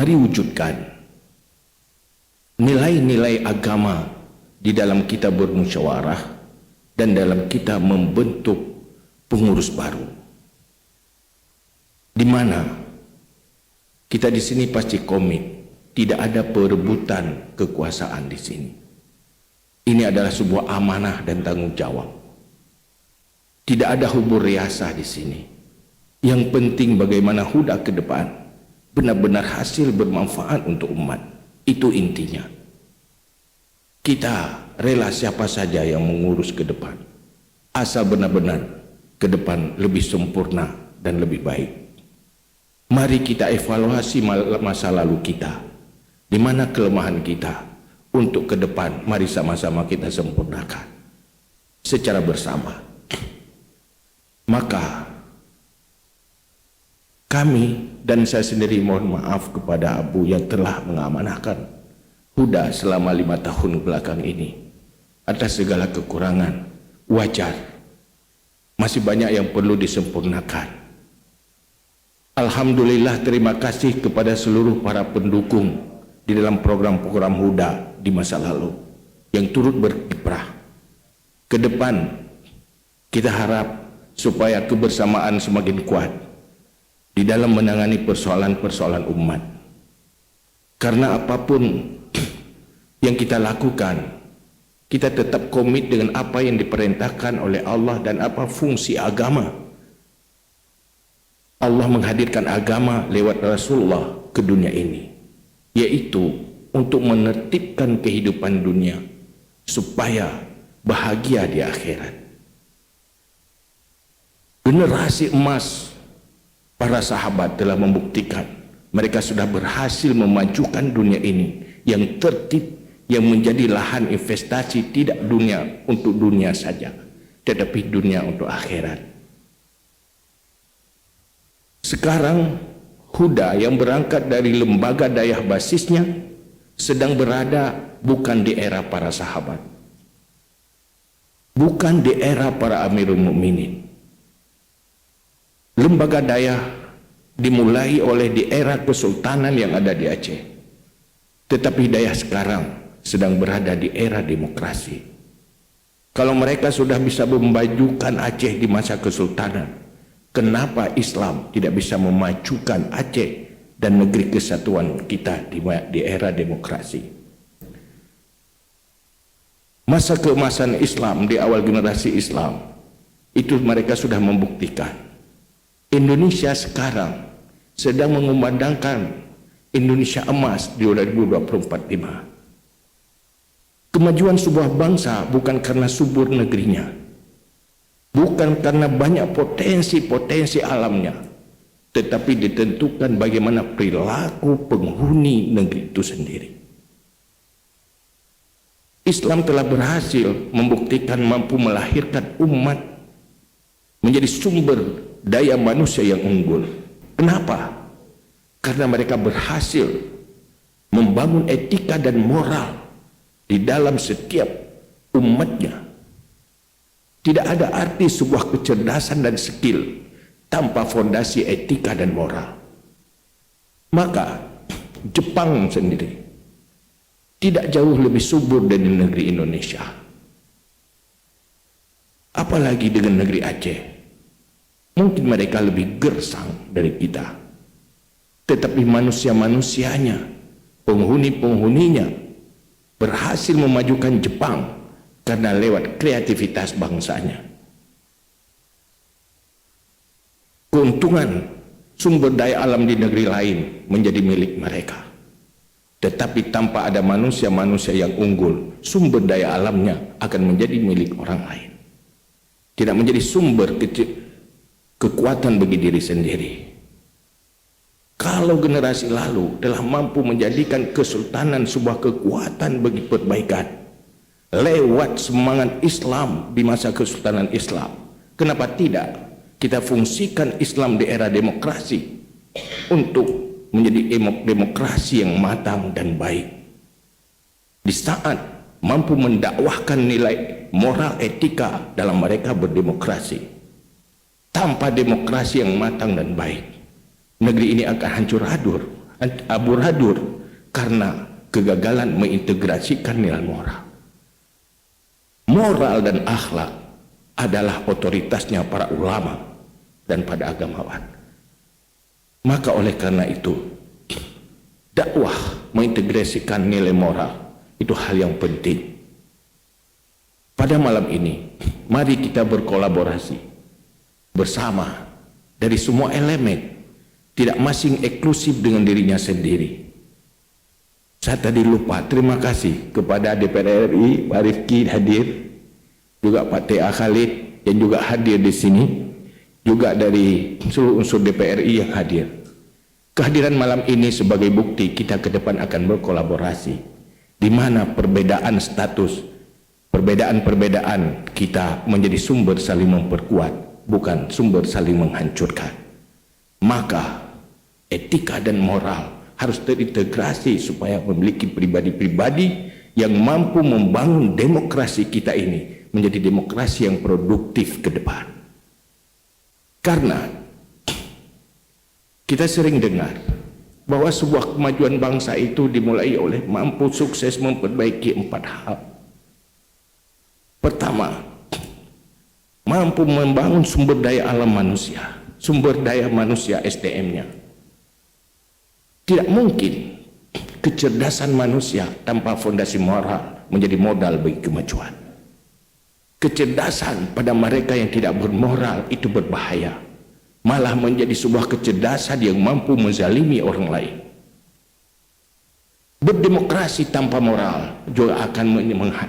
Mari wujudkan nilai-nilai agama di dalam kita bermusyawarah dan dalam kita membentuk pengurus baru, di mana kita di sini pasti komit, tidak ada perebutan kekuasaan di sini. Ini adalah sebuah amanah dan tanggung jawab. Tidak ada hubur riasah di sini. Yang penting bagaimana huda ke depan benar-benar hasil bermanfaat untuk umat. Itu intinya. Kita rela siapa saja yang mengurus ke depan, asal benar-benar ke depan lebih sempurna dan lebih baik. Mari kita evaluasi masa lalu kita, di mana kelemahan kita. Untuk ke depan mari sama-sama kita sempurnakan secara bersama. Maka kami dan saya sendiri mohon maaf kepada Abu yang telah mengamanahkan Huda selama 5 tahun belakang ini atas segala kekurangan. Wajar, masih banyak yang perlu disempurnakan. Alhamdulillah, terima kasih kepada seluruh para pendukung di dalam program-program Huda di masa lalu yang turut berkiprah. Ke depan kita harap supaya kebersamaan semakin kuat di dalam menangani persoalan-persoalan umat. Karena apapun yang kita lakukan, kita tetap komit dengan apa yang diperintahkan oleh Allah dan apa fungsi agama. Allah menghadirkan agama lewat Rasulullah ke dunia ini, yaitu untuk menertibkan kehidupan dunia supaya bahagia di akhirat. Generasi emas para sahabat telah membuktikan mereka sudah berhasil memajukan dunia ini yang tertib, yang menjadi lahan investasi tidak dunia untuk dunia saja, tetapi dunia untuk akhirat. Sekarang Huda yang berangkat dari lembaga daya basisnya sedang berada bukan di era para sahabat, bukan di era para Amirul Mukminin. Lembaga daya dimulai oleh di era kesultanan yang ada di Aceh, tetapi daya sekarang sedang berada di era demokrasi. Kalau mereka sudah bisa memajukan Aceh di masa kesultanan, kenapa Islam tidak bisa memajukan Aceh dan negeri kesatuan kita di era demokrasi? Masa keemasan Islam di awal generasi Islam itu mereka sudah membuktikan. Indonesia sekarang sedang mengumandangkan Indonesia emas di 2024-5. Kemajuan sebuah bangsa bukan karena subur negerinya, bukan karena banyak potensi-potensi alamnya, tetapi ditentukan bagaimana perilaku penghuni negeri itu sendiri. Islam telah berhasil membuktikan mampu melahirkan umat menjadi sumber daya manusia yang unggul. Kenapa? Karena mereka berhasil membangun etika dan moral di dalam setiap umatnya. Tidak ada arti sebuah kecerdasan dan skill tanpa fondasi etika dan moral. Maka Jepang sendiri tidak jauh lebih subur dari negeri Indonesia. Apalagi dengan negeri Aceh. Mungkin mereka lebih gersang dari kita, tetapi manusia-manusianya, penghuni-penghuninya berhasil memajukan Jepang karena lewat kreativitas bangsanya. Keuntungan sumber daya alam di negeri lain menjadi milik mereka, tetapi tanpa ada manusia-manusia yang unggul, sumber daya alamnya akan menjadi milik orang lain, tidak menjadi sumber kekuatan bagi diri sendiri. Kalau generasi lalu telah mampu menjadikan kesultanan sebuah kekuatan bagi perbaikan lewat semangat Islam di masa kesultanan Islam, kenapa tidak kita fungsikan Islam di era demokrasi untuk menjadi demokrasi yang matang dan baik? Di saat mampu mendakwahkan nilai moral etika dalam mereka berdemokrasi, tanpa demokrasi yang matang dan baik, negeri ini akan hancur amburadul karena kegagalan mengintegrasikan nilai moral. Moral dan akhlak adalah otoritasnya para ulama dan pada agamawan. Maka oleh karena itu, dakwah mengintegrasikan nilai moral itu hal yang penting. Pada malam ini, mari kita berkolaborasi bersama dari semua elemen, tidak masing eksklusif dengan dirinya sendiri. Saya tadi lupa, terima kasih kepada DPR RI, Pak Rifki hadir, juga Pak T.A. Khalid yang juga hadir di sini, juga dari seluruh unsur DPR RI yang hadir. Kehadiran malam ini sebagai bukti kita ke depan akan berkolaborasi, di mana perbedaan status, perbedaan-perbedaan kita menjadi sumber saling memperkuat, bukan sumber saling menghancurkan. Maka etika dan moral harus terintegrasi supaya memiliki pribadi-pribadi yang mampu membangun demokrasi kita ini menjadi demokrasi yang produktif ke depan. Karena kita sering dengar bahwa sebuah kemajuan bangsa itu dimulai oleh mampu sukses memperbaiki 4 hal. Pertama, mampu membangun sumber daya alam manusia, sumber daya manusia SDM-nya. Tidak mungkin kecerdasan manusia tanpa fondasi moral menjadi modal bagi kemajuan. Kecerdasan pada mereka yang tidak bermoral itu berbahaya, malah menjadi sebuah kecerdasan yang mampu menzalimi orang lain. Berdemokrasi tanpa moral juga akan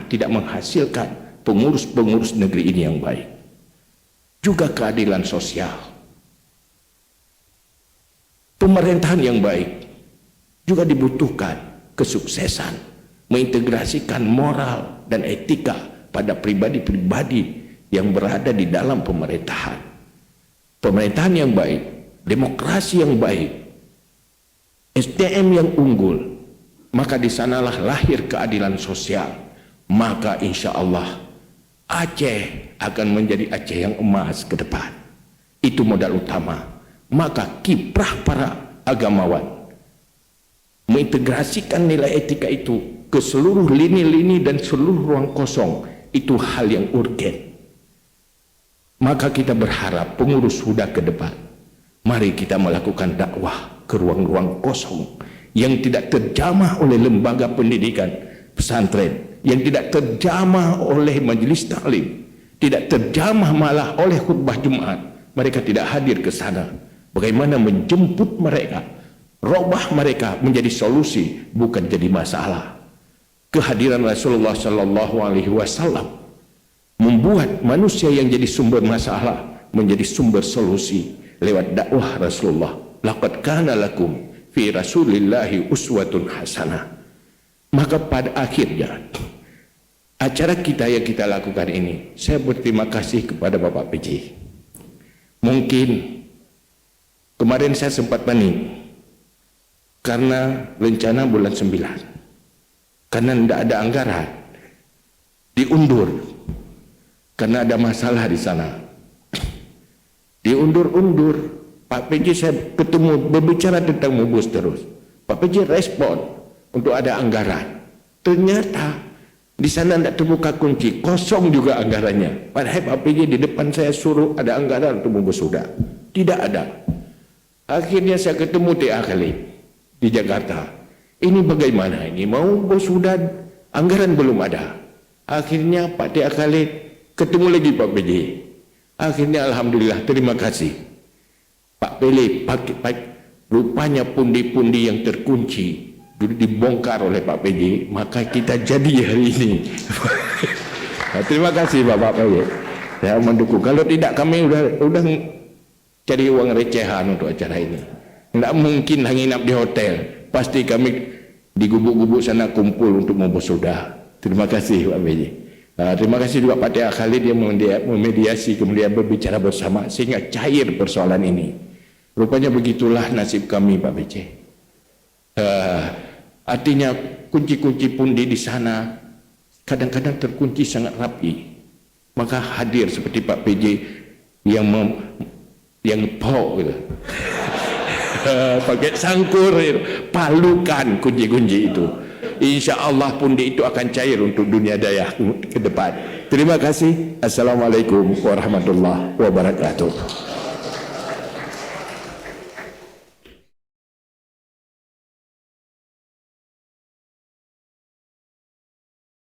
tidak menghasilkan pengurus-pengurus negeri ini yang baik. Juga keadilan sosial. Pemerintahan yang baik juga dibutuhkan kesuksesan mengintegrasikan moral dan etika pada pribadi-pribadi yang berada di dalam pemerintahan. Pemerintahan yang baik, demokrasi yang baik, SDM yang unggul, maka di sanalah lahir keadilan sosial. Maka insya Allah Aceh akan menjadi Aceh yang emas ke depan. Itu modal utama. Maka kiprah para agamawan mengintegrasikan nilai etika itu ke seluruh lini-lini dan seluruh ruang kosong, itu hal yang urgen. Maka kita berharap pengurus Huda ke depan, mari kita melakukan dakwah ke ruang-ruang kosong yang tidak terjamah oleh lembaga pendidikan pesantren, yang tidak terjamah oleh majelis taklim, tidak terjamah malah oleh khutbah Jumat. Mereka tidak hadir ke sana. Bagaimana menjemput mereka, robah mereka menjadi solusi, bukan jadi masalah. Kehadiran Rasulullah Sallallahu Alaihi Wasallam membuat manusia yang jadi sumber masalah menjadi sumber solusi lewat dakwah Rasulullah. Laqad kana lakum fi Rasulillahi uswatun hasanah. Maka pada akhirnya acara kita yang kita lakukan ini, saya berterima kasih kepada Bapak PJ. Mungkin kemarin saya sempat panik karena rencana bulan 9, karena tidak ada anggaran, diundur karena ada masalah di sana, diundur-undur. Pak PJ saya ketemu berbicara tentang mubus terus. Pak PJ respon untuk ada anggaran. Ternyata di sana tidak terbuka kunci, kosong juga anggarannya. Padahal Pak PJ di depan saya suruh ada anggaran untuk mubus Huda, tidak ada. Akhirnya saya ketemu T.A. Khalid di Jakarta. Ini bagaimana ini? Mau bos Huda, anggaran belum ada. Akhirnya Pak T.A. Khalid ketemu lagi Pak PJ. Akhirnya alhamdulillah, terima kasih Pak Pele. Rupanya pundi-pundi yang terkunci dulu dibongkar oleh Pak PJ, maka kita jadi hari ini. Terima kasih Bapak PJ. Saya mendukung. Kalau tidak kami udah cari uang recehan untuk acara ini. Tidak mungkin nginap di hotel. Pasti kami di gubuk-gubuk sana kumpul untuk membos Huda. Terima kasih Pak PJ. Terima kasih juga Pak T.A. Khalid yang memediasi, kemudian berbicara bersama sehingga cair persoalan ini. Rupanya begitulah nasib kami Pak PJ. Artinya kunci-kunci pundi di sana kadang-kadang terkunci sangat rapi. Maka hadir seperti Pak PJ yang po gitu. pakai sangkur, palukan kunci-kunci itu. Insya Allah pundi itu akan cair untuk dunia daya ke depan. Terima kasih. Assalamualaikum warahmatullahi wabarakatuh.